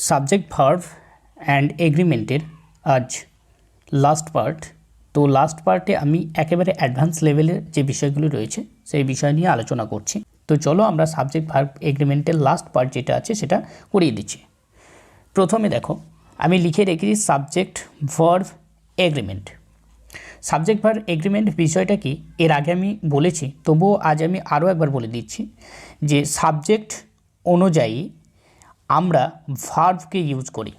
Subject verb and এগ্রিমেন্টের আজ last part. তো last পার্টে আমি একেবারে অ্যাডভান্স লেভেলের যে বিষয়গুলো রয়েছে সেই বিষয় নিয়ে আলোচনা করছি। তো চলো আমরা সাবজেক্ট ভার্ব এগ্রিমেন্টের লাস্ট পার্ট যেটা আছে সেটা করিয়ে দিচ্ছি। প্রথমে দেখো আমি লিখে রেখেছি subject verb agreement. Subject verb agreement বিষয়টা কি এর আগে আমি বলেছি, তবুও আজ আমি আরও একবার বলে দিচ্ছি যে সাবজেক্ট অনুযায়ী আমরা ভার্বকে ইউজ করি।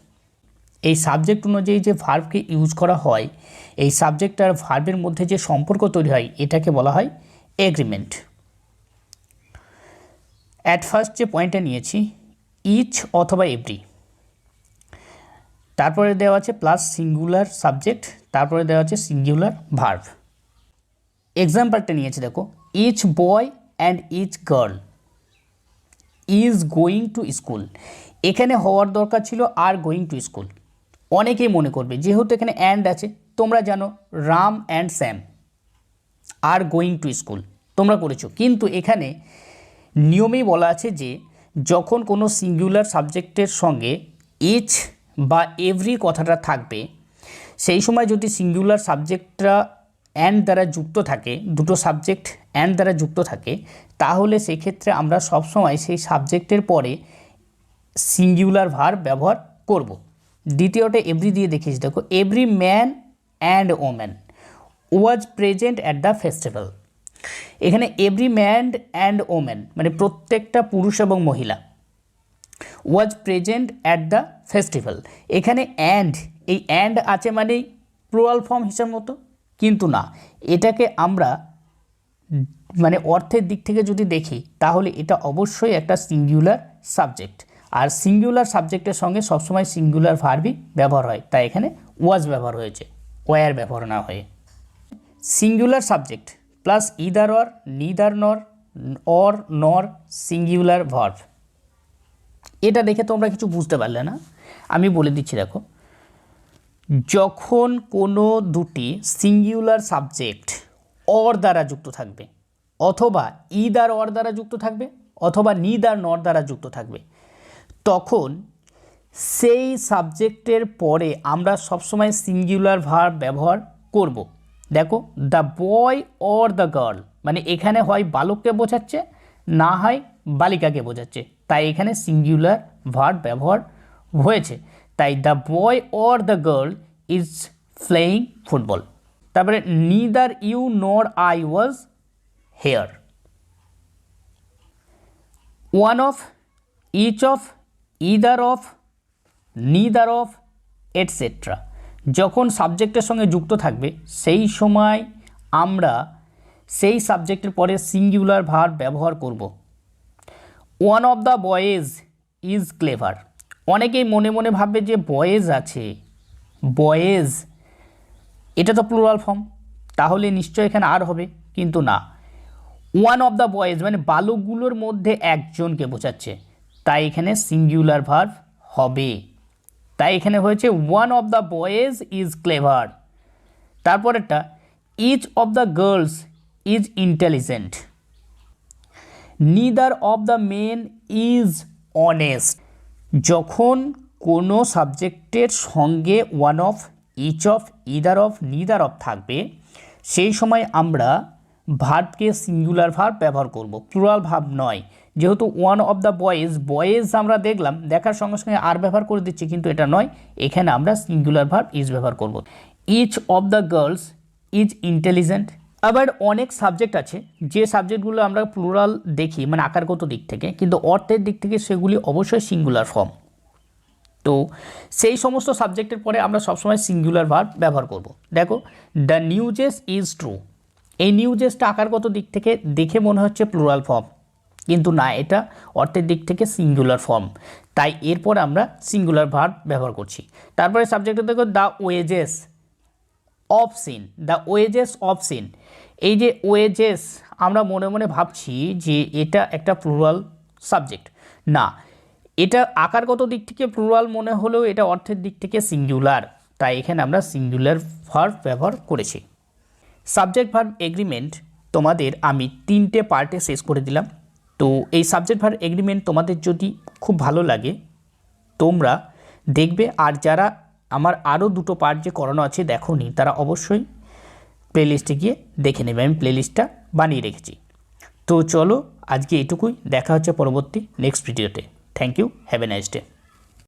এই সাবজেক্ট অনুযায়ী যে ভার্বকে ইউজ করা হয়, এই সাবজেক্ট আর ভার্বের মধ্যে যে সম্পর্ক তৈরি হয় এটাকে বলা হয় এগ্রিমেন্ট। অ্যাট ফার্স্ট যে পয়েন্টটা নিয়েছি ইচ অথবা এভরি, তারপরে দেওয়া আছে প্লাস সিঙ্গুলার সাবজেক্ট, তারপরে দেওয়া আছে সিঙ্গুলার ভার্ব। এক্সাম্পলটা নিয়েছি দেখো, each boy and each girl is going to school. এখানে হওয়ার দরকার ছিল আর গোয়িং টু স্কুল। অনেকেই মনে করবে যেহেতু এখানে অ্যান্ড আছে, তোমরা জানো Ram and Sam are going to school তোমরা করেছো, কিন্তু এখানে নিয়মেই বলা আছে যে যখন কোনো সিঙ্গুলার সাবজেক্টের সঙ্গে ইচ বা এভরি কথাটা থাকবে, সেই সময় যদি সিঙ্গুলার সাবজেক্টটা অ্যান্ড দ্বারা যুক্ত থাকে, দুটো সাবজেক্ট অ্যান্ড দ্বারা যুক্ত থাকে, তাহলে সেক্ষেত্রে আমরা সবসময় সেই সাবজেক্টের পরে সিঙ্গুলার ভার্ব ব্যবহার করব। দ্বিতীয়টা এভরি দিয়ে দেখিয়েছি দেখো, every man and woman was present at the festival. এখানে এভরি ম্যান অ্যান্ড ওম্যান মানে প্রত্যেকটা পুরুষ এবং মহিলা, was present at the festival. এখানে অ্যান্ড, এই অ্যান্ড আছে মানে প্লুরাল ফর্ম হিসাব মতো, কিন্তু না, এটাকে আমরা মানে অর্থের দিক থেকে যদি দেখি তাহলে এটা অবশ্যই একটা সিঙ্গুলার সাবজেক্ট, আর সিঙ্গুলার সাবজেক্টের সঙ্গে সবসময় সিঙ্গুলার ভার্বই ব্যবহার হয়, তাই এখানে ওয়াজ ব্যবহার হয়েছে, ওয়ার ব্যবহার না হয়ে। Singular subject plus either or, neither নর, অর নর, সিঙ্গুলার ভার্ব। এটা দেখে তোমরা কিছু বুঝতে পারলে না, আমি বলে দিচ্ছি দেখো, যখন কোনো দুটি সিঙ্গুলার সাবজেক্ট অর দ্বারা যুক্ত থাকবে, অথবা ইদার অর দ্বারা যুক্ত থাকবে, অথবা নিদার নর দ্বারা যুক্ত থাকবে, তখন সেই সাবজেক্টের পরে আমরা সবসময় সিঙ্গুলার ভার্ব ব্যবহার করব। দেখো, the boy or the girl মানে এখানে হয় বালককে বোঝাচ্ছে, না হয় বালিকাকে বোঝাচ্ছে, তাই এখানে সিঙ্গুলার ভার্ব ব্যবহার হয়েছে। তাই the boy or the girl is playing football. তারপরে neither you nor I was here. One of, each of, either of, neither of, et cetera যখন সাবজেক্টের সঙ্গে যুক্ত থাকবে, সেই সময় আমরা সেই সাবজেক্টের পরে সিঙ্গুলার ভার্ব ব্যবহার করব। One of the boys is clever. অনেকেই মনে মনে ভাববে যে বয়েজ আছে, বয়েজ এটা তো প্লুরাল ফর্ম, তাহলে নিশ্চয় এখানে আর হবে, কিন্তু না, ওয়ান অফ দ্য বয়েজ মানে বালকগুলোর মধ্যে একজনকে বোঝাচ্ছে, তাই এখানে সিঙ্গুলার ভার্ব হবে, তাই এখানে হয়েছে one of the boys is clever. তারপরেরটা each of the girls is intelligent. Neither of the men is honest. যখন কোনো সাবজেক্টের সঙ্গে one of, each of, either of, neither of থাকবে, সেই সময় আমরা ভার্বকে সিঙ্গুলার ভার্ব ব্যবহার করব, প্লুরাল ভার্ব নয়। যেহেতু one of the boys, boys আমরা দেখলাম, দেখার সঙ্গে সঙ্গে আর ব্যবহার করে দিচ্ছি, কিন্তু এটা নয়, এখানে আমরা সিঙ্গুলার ভার্ব ইজ ব্যবহার করব। Each of the girls is intelligent. আবার অনেক সাবজেক্ট আছে যে সাবজেক্টগুলো আমরা প্লুরাল দেখি মানে আকারগত দিক থেকে, কিন্তু অর্থের দিক থেকে সেগুলি অবশ্যই সিঙ্গুলার ফর্ম। তো সেই সমস্ত সাবজেক্টের পরে আমরা সবসময় সিঙ্গুলার ভার্ব ব্যবহার করব। দেখো, দ্য নিউজেস ইজ ট্রু। এই নিউজেসটা আকারগত দিক থেকে দেখে মনে হচ্ছে প্লুরাল ফর্ম, কিন্তু না, এটা অর্থের দিক থেকে সিঙ্গুলার ফর্ম, তাই এরপর আমরা সিঙ্গুলার ভার্ব ব্যবহার করছি। তারপরে সাবজেক্টে দেখো, the wages of sin. The wages of sin, এই যে ওয়েজেস আমরা মনে মনে ভাবছি যে এটা একটা প্লুরাল সাবজেক্ট, না, এটা আকারগত দিক থেকে প্লুরাল মনে হলেও এটা অর্থের দিক থেকে সিঙ্গুলার, তাই এখানে আমরা সিঙ্গুলার ভার্ব ব্যবহার করেছি। সাবজেক্ট ভার্ব এগ্রিমেন্ট তোমাদের আমি 3টে পার্টে শেষ করে দিলাম। তো এই সাবজেক্ট ভার্ব এগ্রিমেন্ট তোমাদের যদি খুব ভালো লাগে, তোমরা দেখবে। আর যারা আমার আরও দুটো পার্ট যে করানো আছে দেখোনি, তারা অবশ্যই প্লেলিস্টে গিয়ে দেখে নেবে, আমি প্লেলিস্টটা বানিয়ে রেখেছি। তো চলো আজকে এটুকুই, দেখা হচ্ছে পরবর্তী নেক্সট ভিডিওতে। Thank you, have a nice day.